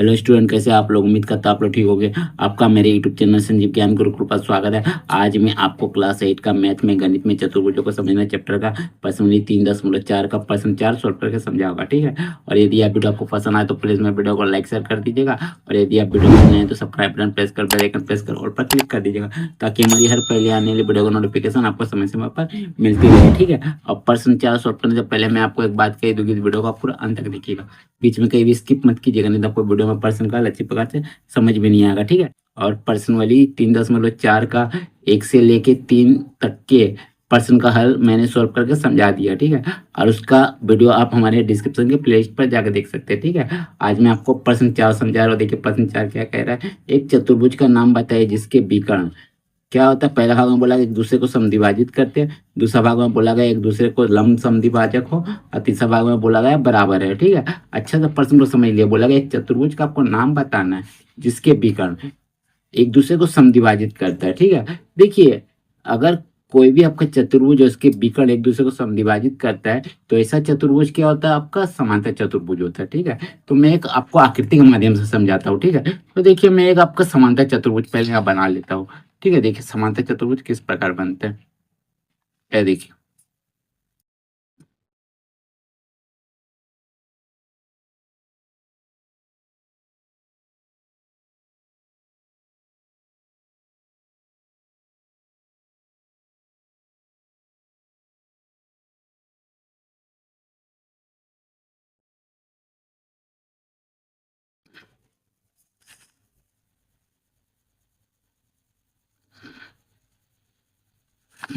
Hello student, कैसे आप लोग? उम्मीद करता आप लोग ठीक होंगे। आपका मेरे यूट्यूब चैनल संजीव ज्ञान गुरुकुल पर स्वागत है। आज मैं आपको क्लास 8 का मैथ में गणित में चतुर्भुजों को समझना चैप्टर का पर्सनली 3.4 का प्रश्न 4 सॉल्व करके समझाऊंगा, ठीक है। और यदि आप वीडियो आपको पसंद आए तो प्लीज़ मेरे वीडियो को लाइक शेयर कर दीजिएगा। और यदि आप वीडियो में नए हैं तो सब्सक्राइब बटन प्रेस कर बेल आइकन प्रेस कर और पर क्लिक कर दीजिएगा, ताकि हमारी हर पहले आने वाली वीडियो का नोटिफिकेशन आपको समय समय पर मिलती रहे, ठीक है। और प्रश्न 4 सॉल्व करने से पहले मैं आपको एक बात कह दूँ कि वीडियो को पूरा अंत तक देखिएगा, बीच में कहीं भी स्किप मत कीजिएगा, नहीं तो आपको वीडियो में पर्सन का अच्छी प्रकार से समझ में नहीं आएगा, ठीक है। और पर्सन वाली 3.4 का 1 से लेके 3 तक के पर्सन का हल मैंने सॉल्व करके समझा दिया, ठीक है। और उसका वीडियो आप हमारे डिस्क्रिप्शन के प्लेलिस्ट पर जाकर देख सकते हैं, ठीक है। आज मैं आपको प्रश्न 4 समझा रहा हूँ। देखिए प्रश्न 4 क्या कह रहा है। एक चतुर्भुज का नाम बताइए जिसके विकर्ण क्या होता है। पहला भाग में बोला एक दूसरे को समद्विभाजित करते हैं, दूसरा भाग में बोला गया एक दूसरे को लंब समद्विभाजक हो, और तीसरा भाग में बोला गया बराबर है, ठीक है। अच्छा तो प्रश्न को समझ लिया। बोला गया एक चतुर्भुज का आपको नाम बताना है जिसके विकर्ण एक दूसरे को समद्विभाजित करता है, ठीक है। देखिए अगर कोई भी आपका चतुर्भुज उसके विकर्ण एक दूसरे को समद्विभाजित करता है तो ऐसा चतुर्भुज क्या होता है, आपका समांतर चतुर्भुज होता है, ठीक है। तो मैं एक आपको आकृति के माध्यम से समझाता हूँ, ठीक है। तो देखिए मैं एक आपका समांतर चतुर्भुज पहले यहाँ बना लेता हूँ, ठीक है। देखिए समांतर चतुर्भुज किस प्रकार बनते हैं, ये देखिए।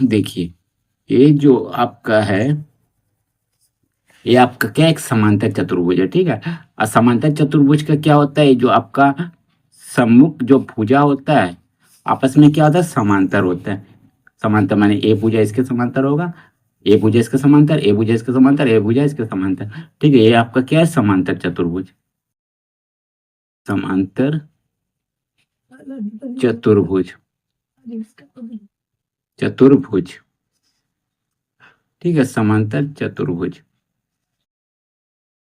देखिए ये जो आपका है, ये आपका क्या एक समांतर चतुर्भुज है, ठीक है। और समांतर चतुर्भुज का क्या होता है, जो आपका सम्मुख जो भुजा होता है आपस में क्या होता है, समांतर होता है। समांतर माने ए भुजा इसके समांतर होगा, ए भुजा इसके समांतर, ए भुजा इसके समांतर, ए भुजा इसके समांतर, ठीक है। ये आपका क्या है, समांतर चतुर्भुज। समांतर चतुर्भुज, चतुर्भुज, ठीक है। समांतर चतुर्भुज,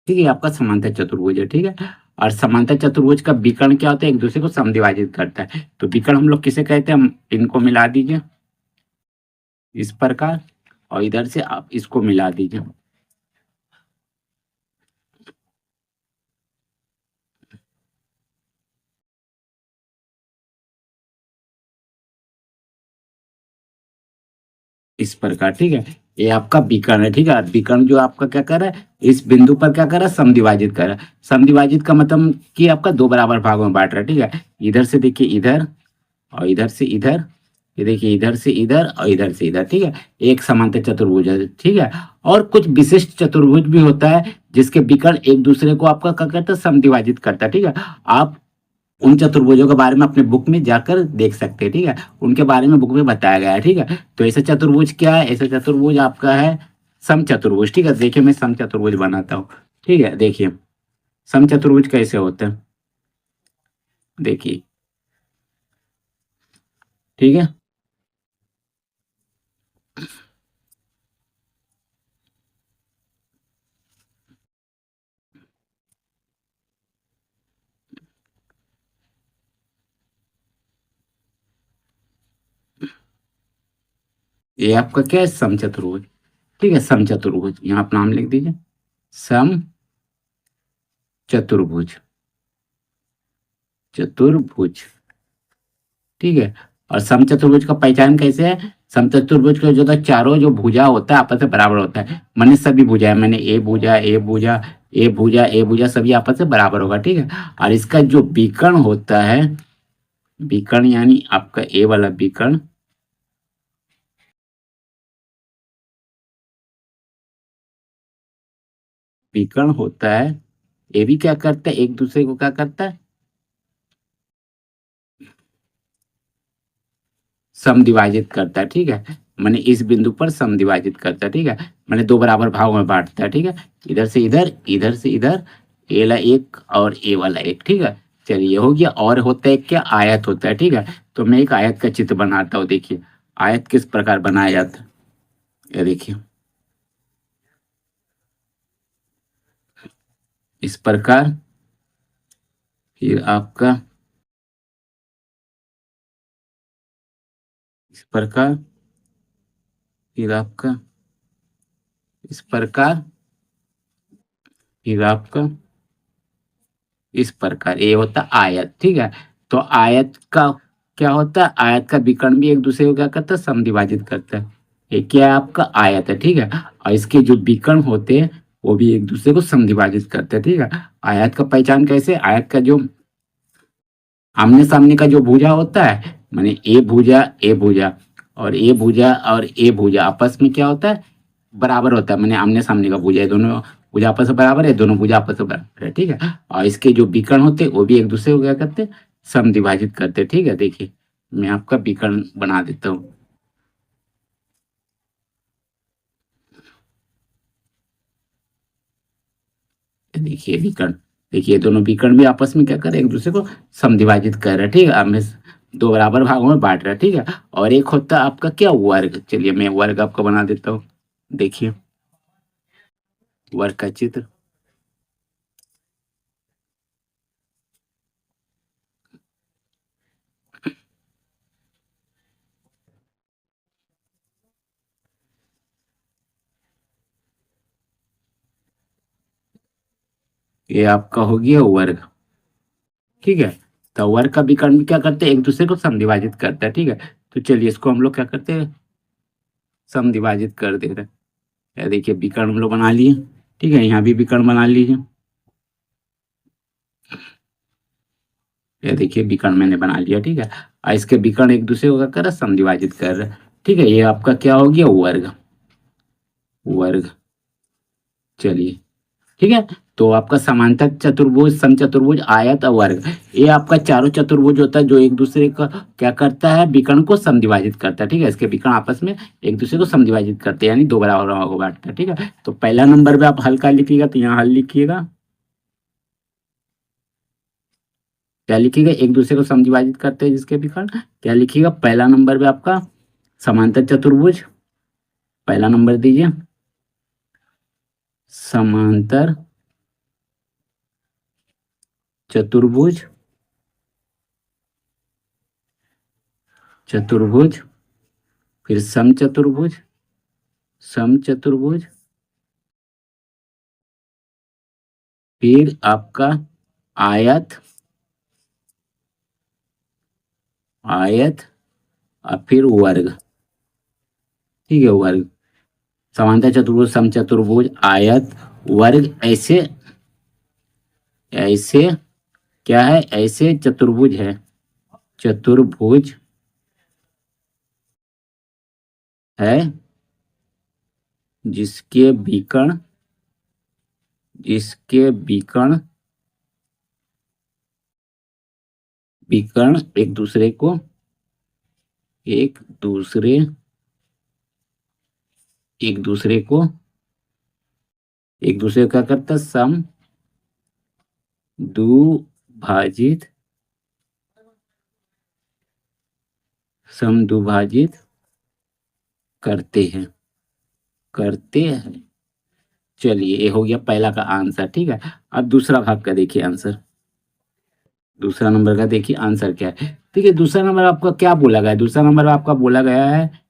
ठीक है। आपका समांतर चतुर्भुज है, ठीक है। और समांतर चतुर्भुज का विकर्ण क्या होता है, एक दूसरे को समद्विभाजित करता है। तो विकर्ण हम लोग किसे कहते हैं, हम इनको मिला दीजिए इस प्रकार, और इधर से आप इसको मिला दीजिए इस प्रकार, ठीक है। ये आपका विकर्ण है, ठीक है। विकर्ण जो आपका क्या कर रहा है, इस बिंदु पर क्या कर रहा है, समद्विभाजित कर रहा है। समद्विभाजित का मतलब कि आपका दो बराबर भागों में बांट रहा है, ठीक है। इधर से देखिए इधर, और इधर से इधर, ये देखिए इधर से इधर और इधर से इधर, ठीक है। एक समांतर चतुर्भुज है, ठीक है। और कुछ विशिष्ट चतुर्भुज भी होता है जिसके विकर्ण एक दूसरे को आपका क्या करता है, समद्विभाजित करता है, ठीक है। आप उन चतुर्भुजों के बारे में अपने बुक में जाकर देख सकते हैं, ठीक है। उनके बारे में बुक में बताया गया है, ठीक है। तो ऐसा चतुर्भुज क्या है, ऐसा चतुर्भुज आपका है समचतुर्भुज, ठीक है। देखिए मैं समचतुर्भुज बनाता हूँ, ठीक है। देखिए समचतुर्भुज कैसे होता है, देखिए, ठीक है। ये आपका क्या है, समचतुर्भुज, ठीक है। समचतुर्भुज यहाँ आप नाम लिख दीजिए, सम चतुर्भुज, चतुर्भुज, ठीक है। और समचतुर्भुज का पहचान कैसे है, समचतुर्भुज का जो था चारों जो भुजा होता है आपस में बराबर होता है। मैंने सभी भुजाएं, मैंने ए भुजा, ए भुजा, ए भुजा, ए भुजा सभी आपस में बराबर होगा, ठीक है। और इसका जो विकर्ण होता है, विकर्ण यानी आपका ए वाला विकर्ण, विकर्ण होता है, ये भी क्या करता है, एक दूसरे को क्या करता है, समद्विभाजित करता है, ठीक है। मैंने इस बिंदु पर समद्विभाजित करता है, ठीक है। मैंने दो बराबर भागों में बांटता है, ठीक है। इधर से इधर, इधर से इधर, ए वाला एक और ए वाला एक, ठीक है। चलिए ये हो गया। और होता है क्या, आयत होता है, ठीक है। तो मैं एक आयत का चित्र बनाता हूँ। देखिए आयत किस प्रकार बनाया जाता है, ये देखिए इस प्रकार फिर आपका इस प्रकार, फिर आपका इस प्रकार, फिर आपका इस प्रकार, ये होता आयत। ठीक है, तो आयत का क्या होता है, आयत का विकर्ण भी एक दूसरे को क्या करता है, समद्विभाजित करता है। ये क्या है, आपका आयत है। ठीक है, और इसके जो विकर्ण होते हैं वो भी एक दूसरे को समद्विभाजित करते हैं। ठीक है, आयत का पहचान कैसे, आयत का जो आमने सामने का जो भुजा होता है, माने ए भुजा और ए भुजा आपस में क्या होता है, बराबर होता है। माने आमने सामने का भुजा है, दोनों भुजा आपस में बराबर है, दोनों भुजा आपस में बराबर है। ठीक है, और इसके जो विकर्ण होते हैं वो भी एक दूसरे को क्या करते हैं, समद्विभाजित करते हैं। ठीक है, देखिए मैं आपका विकर्ण बना देता हूँ। देखिए विकर्ण, देखिए दोनों विकर्ण भी आपस में क्या कर रहे हैं, एक दूसरे को समद्विभाजित कर रहे हैं। ठीक है, अब मैं दो बराबर भागों में बांट रहा है। ठीक है, और एक होता है आपका क्या, वर्ग। चलिए मैं वर्ग आपका बना देता हूँ। देखिए वर्ग का चित्र, ये आपका हो गया वर्ग। ठीक है, तो वर्ग का विकर्ण भी क्या करते हैं, एक दूसरे को समद्विभाजित करता है। ठीक है, तो चलिए इसको हम लोग क्या करते हैं, समद्विभाजित कर दे रहे हैं। ये देखिए विकर्ण हम लोग बना लिए। ठीक है, यहाँ भी विकर्ण बना लीजिए। ये देखिए विकर्ण मैंने बना लिया। ठीक है, और इसके विकर्ण एक दूसरे को क्या कर रहा है, समद्विभाजित कर रहे हैं। ठीक है, ये आपका क्या हो गया, वर्ग। वर्ग, चलिए ठीक है, तो आपका समांतर चतुर्भुज, समचतुर्भुज, आयत और वर्ग, ये आपका चारों चतुर्भुज होता है जो एक दूसरे का क्या करता है, विकर्ण को समद्विभाजित करता है। ठीक है, इसके विकर्ण आपस में एक दूसरे को समद्विभाजित करते हैं, यानी दो बराबर भागों को बांटता है। ठीक है, तो पहला नंबर पे आप हल का लिखिएगा, तो यहाँ हल लिखिएगा। क्या लिखिएगा, एक दूसरे को समद्विभाजित करते हैं जिसके विकर्ण, क्या लिखिएगा, पहला नंबर पे आपका समांतर चतुर्भुज, पहला नंबर दीजिए समांतर चतुर्भुज, चतुर्भुज, फिर समचतुर्भुज, समचतुर्भुज, फिर आपका आयत, आयत और फिर वर्ग। ठीक है, वर्ग, समांतर चतुर्भुज, समचतुर्भुज, आयत, वर्ग, ऐसे ऐसे क्या है, ऐसे चतुर्भुज है, चतुर्भुज है जिसके विकर्ण, जिसके विकर्ण, विकर्ण एक दूसरे को, एक दूसरे, एक दूसरे को, एक दूसरे का करता सम दुभाजित, समदुभाजित करते हैं, करते हैं। चलिए ये हो गया पहला का आंसर। ठीक है, अब दूसरा भाग का देखिए आंसर, दूसरा नंबर का देखिए आंसर क्या है। ठीक है, दूसरा नंबर आपका क्या बोला गया है, दूसरा नंबर आपका बोला गया है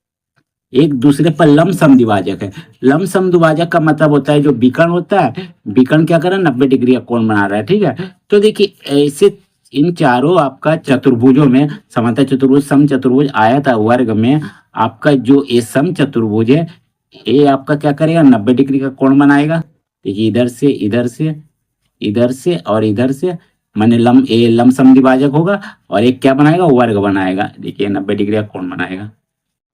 एक दूसरे पर लम समद्विभाजक है। लम समद्विभाजक का मतलब होता है जो विकर्ण होता है, विकर्ण क्या कर रहा है, 90 डिग्री का कोण बना रहा है। ठीक है, तो देखिए ऐसे इन चारों आपका चतुर्भुजों में, समांतर चतुर्भुज, सम चतुर्भुज, आयत और वर्ग में आपका जो ये सम चतुर्भुज है, ये आपका क्या करेगा, 90 डिग्री का कोण बनाएगा। देखिए इधर से इधर से, इधर से और इधर से, माने लम, ये लम समद्विभाजक होगा और एक क्या बनाएगा, वर्ग बनाएगा। देखिए 90 डिग्री का कोण बनाएगा।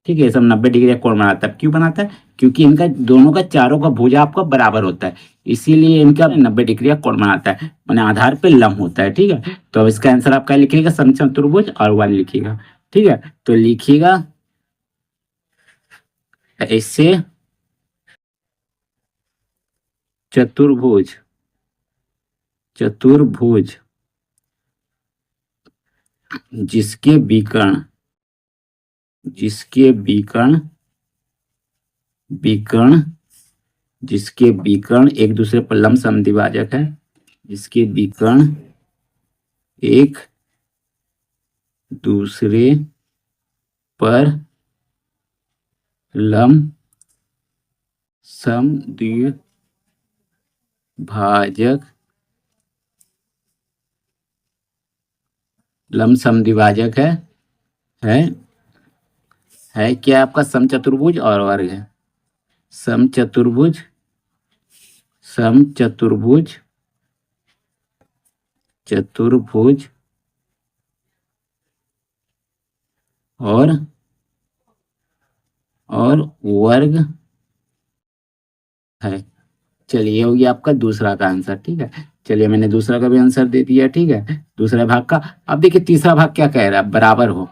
ठीक है, ये सब 90 डिग्री का कोण बनाता है। क्यों बनाता है, क्योंकि इनका दोनों का चारों का भुजा आपका बराबर होता है, इसीलिए इनका 90 डिग्री का कोण बनाता है, माने आधार पे लम होता है। ठीक है, तो अब इसका आंसर आप क्या लिखिएगा, समचतुर्भुज और वन लिखिएगा। ठीक है, तो लिखिएगा ऐसे चतुर्भुज, चतुर्भुज जिसके विकर्ण, जिसके विकर्ण, विकर्ण, जिसके विकर्ण एक दूसरे पर लम समद्विभाजक है, जिसके विकर्ण एक दूसरे पर लंब समद्विभाजक है है क्या आपका समचतुर्भुज और वर्ग है। समचतुर्भुज चतुर्भुज और वर्ग है। चलिए ये हो गया आपका दूसरा का आंसर। ठीक है, चलिए मैंने दूसरा का भी आंसर दे दिया। ठीक है, दूसरे भाग का। अब देखिए तीसरा भाग क्या कह रहा है, बराबर हो।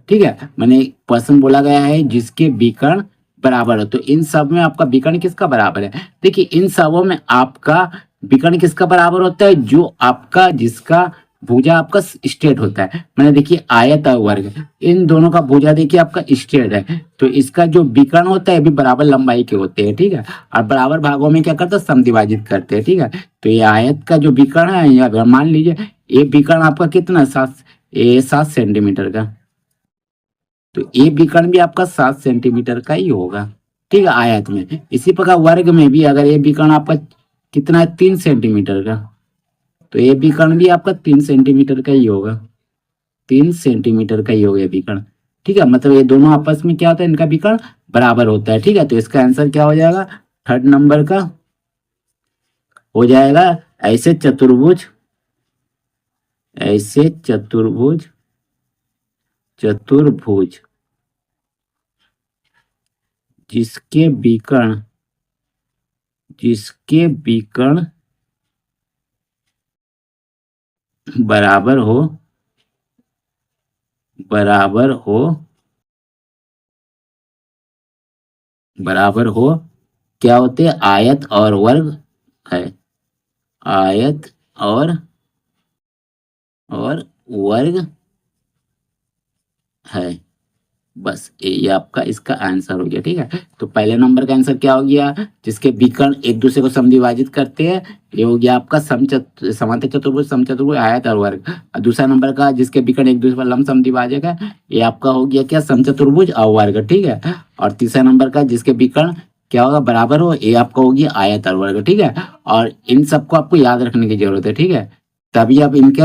ठीक है, मैंने प्रश्न बोला गया है जिसके विकर्ण बराबर हो, तो इन सब में आपका विकर्ण किसका बराबर है। देखिए इन सबों में आपका विकर्ण किसका बराबर होता है, जो आपका जिसका भुजा आपका स्ट्रेट होता है। मैंने देखिए आयत और वर्ग, इन दोनों का भुजा देखिए आपका स्ट्रेट है, तो इसका जो विकर्ण होता है भी बराबर लंबाई के होते हैं। ठीक है, और बराबर भागों में क्या करते हैं, समद्विभाजित करते हैं। ठीक है, तो ये आयत का जो विकर्ण है, या मान लीजिए ये विकर्ण आपका कितना 7 सेंटीमीटर का, तो ये विकर्ण भी आपका 7 सेंटीमीटर का ही होगा। ठीक है, आयत में। इसी प्रकार वर्ग में भी अगर ये विकर्ण आपका कितना है 3 सेंटीमीटर का, तो ये विकर्ण भी आपका 3 सेंटीमीटर का ही होगा। 3 सेंटीमीटर का ही होगा ये विकर्ण। ठीक है, मतलब ये दोनों आपस में क्या होता है, इनका विकर्ण बराबर होता है। ठीक है, तो इसका आंसर क्या हो जाएगा, थर्ड नंबर का हो जाएगा ऐसे चतुर्भुज जिसके विकर्ण बराबर हो क्या होते हैं, आयत और वर्ग है। आयत और वर्ग है। बस ये आपका इसका आंसर हो गया। ठीक है, तो पहले नंबर का आंसर क्या हो गया, जिसके विकर्ण एक दूसरे को समद्विभाजित करते हैं, ये हो गया आपका समांतर चतुर्भुज, समचतुर्भुज, आयत और वर्ग। और दूसरा नंबर का जिसके विकर्ण एक दूसरे पर लंब समद्विभाजक है, ये आपका हो गया क्या, समचतुर्भुज और वर्ग। ठीक है, और तीसरा नंबर का जिसके विकर्ण क्या होगा, बराबर हो, ये आपका हो गया आयत और वर्ग। ठीक है, और इन सबको आपको याद रखने की जरूरत है। ठीक है, तभी आप इनके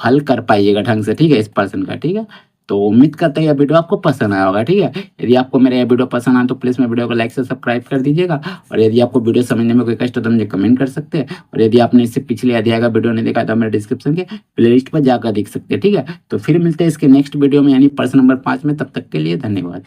हल कर पाइएगा ढंग से। ठीक है, इस प्रश्न का। ठीक है, तो उम्मीद करते हैं यह वीडियो आपको पसंद आया होगा। ठीक है, यदि आपको मेरा यह वीडियो पसंद आए तो प्लीज़ मेरे वीडियो को लाइक से सब्सक्राइब कर दीजिएगा, और यदि आपको वीडियो समझने में कोई कष्ट हो तो मुझे कमेंट कर सकते हैं, और यदि आपने इससे पिछले अध्याय का वीडियो नहीं देखा तो मेरे डिस्क्रिप्शन के प्लेलिस्ट पर जाकर देख सकते हैं। ठीक है, तो फिर मिलते हैं इसके नेक्स्ट वीडियो में, यानी प्रश्न नंबर 5 में। तब तक के लिए धन्यवाद।